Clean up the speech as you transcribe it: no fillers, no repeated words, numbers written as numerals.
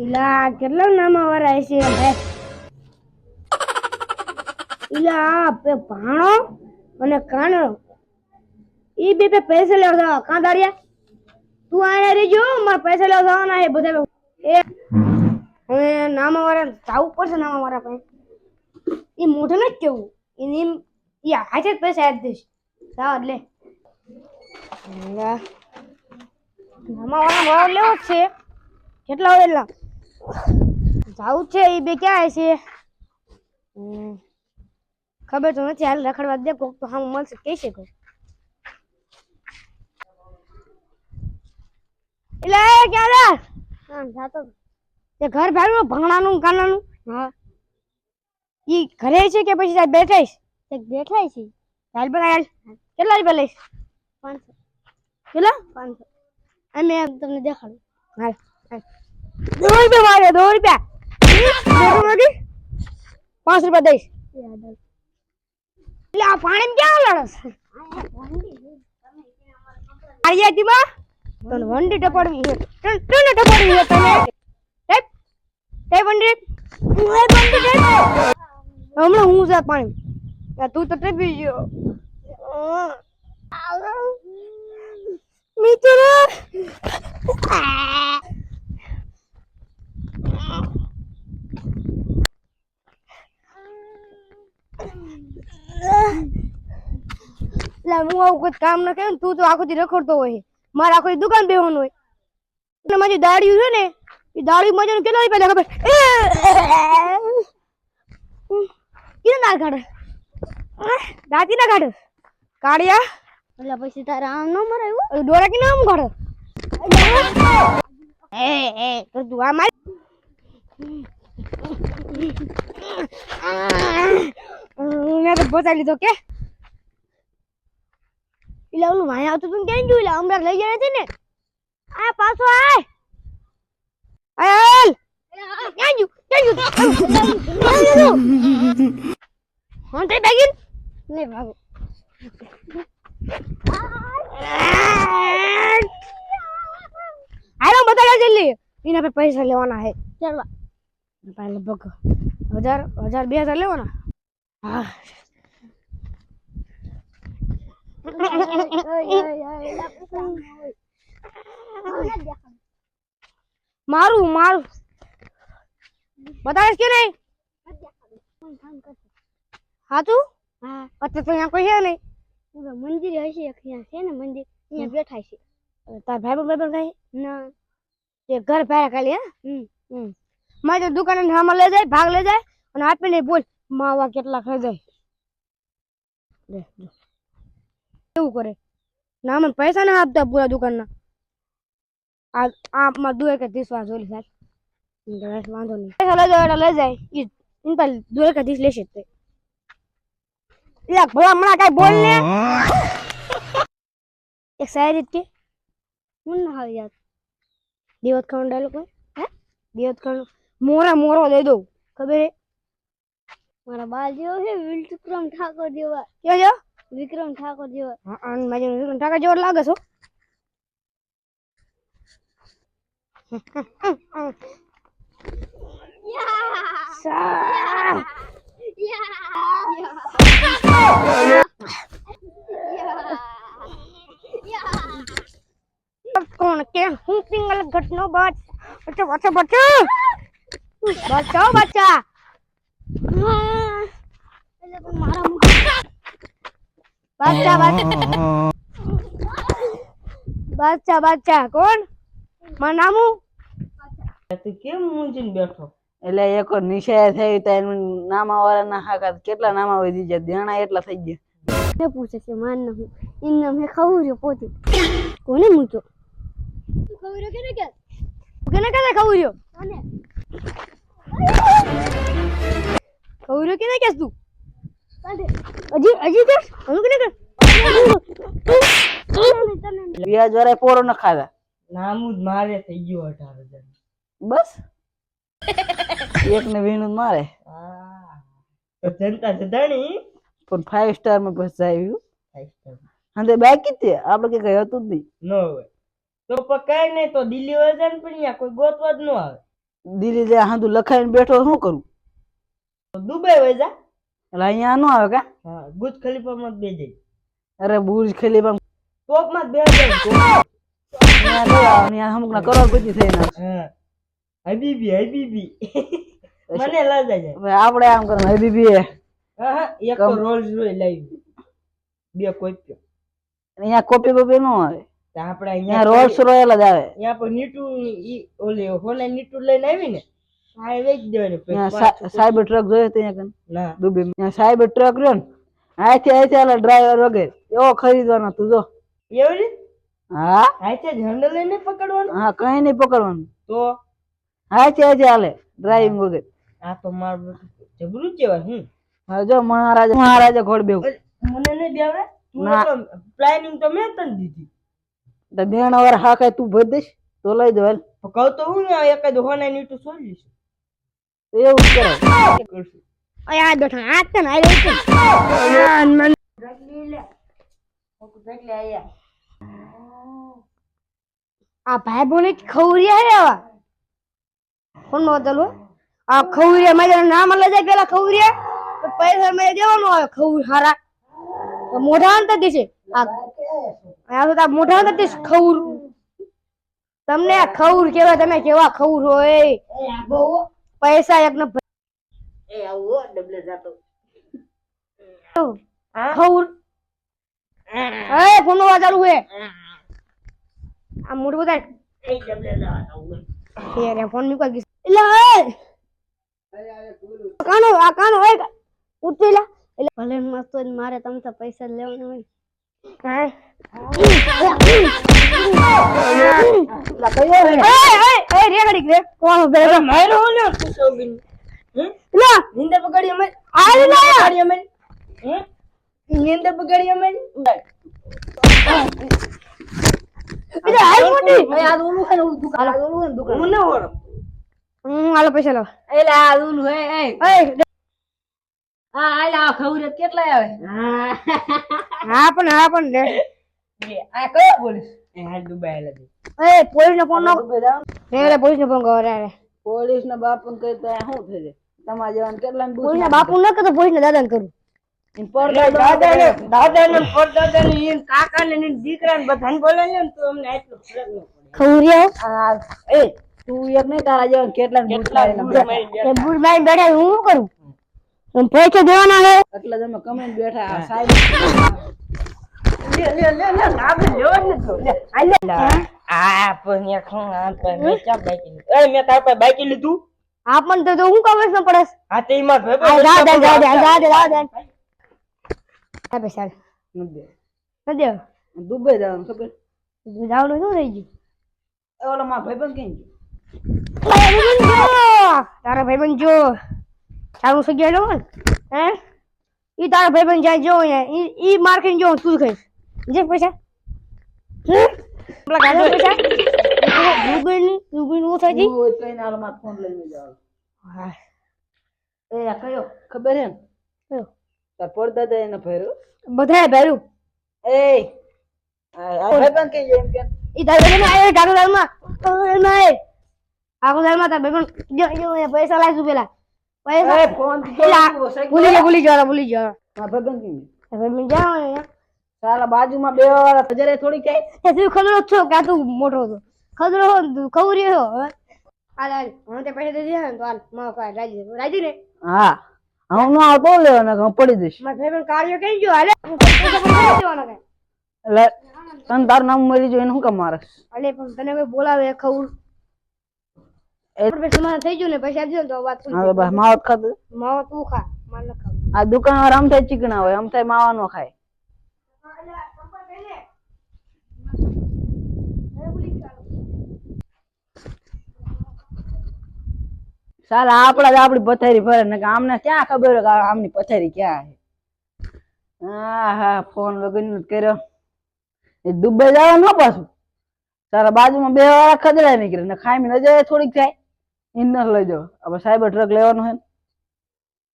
इला કેટલા નામા વાળા છે ભાઈ इला पे भाणो અને કાણો ઈ બે पे पैसे લેવા જાવ કાંદારિયા તું આયા રેજો માર પૈસા લેવા જવાના હે બધા એ હવે નામા વાળા જાવું પડશે નામા વાળા પાસે ઈ મોઢે ન કેવું ઈ ઈ હાથે જ પૈસા આપી દેશ જાવ લે નામા વાળા વાળ લેવો છે કેટલા વેલા જાવું છે ઈ બે ક્યાં છે ખબર તો નથી હાલ રખડવા દે કોક તો હામ મળશે કહી શકો એટલે ક્યાં રે હા જાતો તે ઘર ભાડું ભંગણાનું કાનાનું હા ઈ ઘરે છે કે પછી સાહેબ બેઠા છે તે બેઠા છે હાલ પર હાલ કેટલા રૂપિયા લઈશ 500 કેટલા 500 અમે તમને દેખાડું હાલ હાલ 2 રૂપિયા મારે 2 રૂપિયા 5 રૂપિયા દઈશ એટલે આ પાણી ક્યાં લડસ આયાતી માં તને વંડી ટપડવી છે તને ટપડવી છે તને ટેપ તે વંડી ઓય વંડી ટેપ હમણાં હું જા પાણી તું તો ટેપી ગયો મિત્ર લા હું આવું કોઈ કામ ન કરે તું તો આખો દી રખડતો હોય મારે આખો દી દુકાન બેહવાનું હોય અને મારી દાઢી છે ને એ દાઢી મજાનું કેટલા રૂપિયા ખબર કેને ના કાઢે દાંતી ના કાઢે કાઢ્યા એટલે પછી તારા આમ ન મરાયું ડોરા કે નામ કાઢે એ તો તું આ મારી મેં તો બતાવી લીધો કે એટલે ઓલું ભાઈ આવતું તું કેમ જોયું એટલે હમણાં લઈ ગયા નથી ને આ પાછો આય આય ક્યાં ગયું હા તે બેગિન નહીં ભાગો હાલો બતાડો જલ્દી એના पे પૈસા લેવાના હે ચાલો પહેલે બગ 1000 2000 લેવાના હા મારું મારું બતાવીશ કે નહીં હા તું હા અત્યારે તો અહીંયા કોઈ છે નહીં મંદિર હશે અહીંયા છે ને મંદિર અહીંયા બેઠા છે તાર ભાઈ ભાઈ કઈ ના તે ઘર ભાડા ખાલી હા મારી તો દુકાને સામાન લઈ જાય ભાગ લઈ જાય અને આપીને બોલ માવા કેટલા ખાઈ જાય એવું કરે ના મને પૈસા ના આપતા પૂરા દુકાનના આમાં દુએ કે 30 વાર જોલી સાહેબ વાંધો નહીં પૈસા લઈ જાય લઈ જાય ઇન પર દુએ કે 30 લેશે તે લા ભલા હમણાં કઈ બોલ ને એક શાયરી કે મને ના આવે યાર દેવત ખાન ડાયલોગ હોય હે દેવત ખાન મોરા મોરો દે દો ખબર હે મારા બાલ જેવો છે વિક્રમ ઠાકોર જેવા કેવો જો વિક્રમ ઠાકોર જેવા હા મારે વિક્રમ ઠાકોર જેવો લાગે છો કોણ કે હું સિંગલ ઘટનો બાદ બચ્ચા બચ્ચા બચ્ચા બચ્ચા બચ્ચા એટલે પણ મારા મુખ બચ્ચા બચ્ચા બચ્ચા કોણ મારું નામ તું કેમ મૂંઝીને બેઠો એટલે એક નિશાય થઈ તો નામા વાળા ના હાકા કેટલા નામા વધી ગયા દેણા એટલા થઈ ગયા ને પૂછે છે માન નામ ઇન નામ હે ખવર્યો પોતે કોને મૂતો ખવર્યો કેને કે ખવર્યો અને ખવર્યો કેને કે તું હજી કે હું કેને કે વ્યાજ વાળા પોરો ન ખાધા નામું જ મારે થઈ ગયું 18000 બસ એક ને વીણું મારે તો જનતા જદાણી પણ 5 સ્ટાર માં બસ આવ્યું 5 સ્ટાર અને બાકી તે આપણે કઈ હતું જ નહીં ન હોય તો પકાય નહીં તો દિલ્હી વળે જાય ને પણ અહીંયા કોઈ ગોતવા જ ન આવે દિલ્હી જાય હાંધું લખાઈને બેઠો શું કરું? દુબઈ વઈ જા. એટલે અહીંયા નો આવે કા? હા, બુર્જ ખલીફામાં જ બેસી જાય. અરે બુર્જ ખલીફા ટોપમાં જ બેસી જાય. ટોપમાં. અહીંયા કઈ આવે? અહીંયા અમુક ના કરોડપતિ થઈ નાખે. હા. હબીબી હબીબી. મને લાજા જાય. હવે આપણે આમ કરો હબીબી હા હા, એક તો રોલ્સ રોય લાવી. બે કોપ્યો. અહીંયા કોપી બોપી નો આવે. તો આપણે અહીંયા અહીંયા રોલ્સ રોયલ જ આવે. અહીંયા પર નીટુ ઈ ઓલે હોના નીટુ લઈને આવી ને આ વેચ દેવાની અહીંયા સાયબર ટ્રક જોયો તો અહીંયા કન ના દુબઈ અહીંયા સાયબર ટ્રક રહ્યો ને આથી હાલે ડ્રાઈવર વગેરે એવો ખરીદવાનો તું જો. એવું ને હા આચે ઝંડો લઈને પકડવાનું હા કઈ નહીં પકડવાનું. તો આથી હાલે ડ્રાઇવિંગ વગેરે. આ તો માર જબરું કેવાય હું હવે જો મહારાજા ઘોડ બેવ મને નહીં બેવડે તું ના. તો પ્લાનિંગ તો મેં તને દીધી તો દેણ વાર હા કઈ તું ભરી દઈશ તો લઈ દો હાલ. તો કહું તો હું ને એક જ હોના નીટુ છોડી લઈશ તો એવું જ કરાય. કરશું અરે આ બેઠા આ તને આઈ રહ્યું છે આ ભાઈ બોલે ખવરિયા હે આવા કોણ નો દલો આ ખવરિયા મારે નામ લઈ જાય પેલા ખવરિયા તો પૈસા મેં દેવાનો આવે ખવર હારા તો મોઢા અંતર દેશે આ તો તા મોઢા અંતર દેશ ખવર તમને આ ખવર કેવા તમે કેવા ખવર હોય પૈસા એક ન એ આવો ડબલે જાતો ખવર એ ફોન નો ચાલુ હે આ મોઢું બતાય એ ડબલે જાતો રે ફોન નીકળ ગઈ એટલે કાનો આ કાનો એ ઉઠીલા એટલે ભલે મસ્ત જ મારે તમે તો પૈસા લેવાના હોય હા એ રે ગડી રે કોણ બે મારો ઓલો સુશોબિન લા નિંદર પકડી અમે આ લા પકડી અમે નિંદર પકડી અમે એટલે આઈ મોટી આ ઓલું છે ને ઓલું દુકાન આ ઓલું છે ને દુકાન. હું ન ઓળખ હાલો પૈસા લો એટલે આ ઓલું હે એ એ હા આલા આ ખવરે કેટલા આવે? હા પણ લે આ કયો પોલીસ? એ હાલ દુબઈ આલા એ પોલીસ ને ફોન નો દુબઈ જાવ રે પોલીસ ને ફોન કરો રે પોલીસ ના બાપુ ને કહી તો શું થઈ જાય? તમારા જેવાને કેટલા ને પોલીસ ના બાપુ ન કરતો પોલીસ ને દાદા ને કરું દાદા ને પરદાદા ને ઈ કાકા ને દીકરા ને બધાને બોલે ને તો અમને આટલો ફરક ન પડે ખવરિયા એ તું એક નહીં તારા જેવા કેટલા ને કેટલા કેટલા ગુરુ એ બુડ માઈ બેઠા હું શું કરું તમે પૈસા દેવાના હે એટલે તમે કમેન્ટ બેઠા આ સાહેબ આ પણ એક હું આ તો મેં ચા બાકી લીધું એ મેં તાર પાસે બાકી લીધું આ પણ તો હું કવર ન પડે આ તે ઈમાં આ ભાઈ જા દે આ પૈસા નથી ન દે દુબઈ જવાનું ખબર? જાવનું શું થઈ ગયું એ ઓલો મારો ભાઈબંધ કેમ ગયો? તારા ભાઈબંધ જો તારું સગ્યા લો હે ઈ તારા ભાઈબંધ જાય જો ઈ માર ખાઈને જો તું ખાઈશ જે પૈસા પૈસા દુબઈ નું થઈ ગઈ હું હોય તો એને હાલો મારો ફોન લઈને જાવ. એ આ કયો ખબર હે ને? તાર પરદાદા એને ભર્યો. બધા ભર્યું એ આ ભાઈબંધ કેમ ગયો એમ કે? ઈ તારા ભાઈબંધ આયો ડાકુદારમાં નહીં આકુદારમાં તારા ભાઈબંધ જો પૈસા લાવીશું પેલા પૈસા એ ફોન થી ભૂલી ગયો આ ભાઈબંધ કેમ ગયો? ભાઈબંધ જાઓ સાલા બાજુમાં બે વાળા હજારે થોડી કઈ તું ખબર છો કે તું મોટો હતો ખબર હો તું ખવરી હો હાલ હું તે પૈસા દે ને તો હાલ માં કા રાજી ને હા હું નો આવતો લેવાનો હું પડી જઈશ. મારા ભાઈબંધ કાર્ય કઈ ગયો હાલે હું પૈસા પણ દેવાના કે એટલે તને તારું નામ મરી જાય એને શું કામ મારે? અલે પણ તને કોઈ બોલાવે ખવર એ પૈસા મારા થઈ ગયું ને પૈસા આપજો ને તો વાત પૂરી હા બસ માવત ખાતું. માવા તું ખા માર ન ખાવ આ દુકાન વાળા આમ થાય ચીકણા હોય આમ થાય માવા નો ખાય. સાલા આપડા જ આપડી પથારી ફરે ને કે આમને ક્યાં ખબર હોય કે આમની પથારી ક્યાં છે? હા હા ફોન વગર કર્યો એ દુબઈ જવા ન પાછું તારા બાજુમાં બે વાળા ખદડા નીકળે ને ખાઈ નજર થોડીક થાય એને લઈ જાવ. હવે સાયબર ટ્રક લેવાનો હે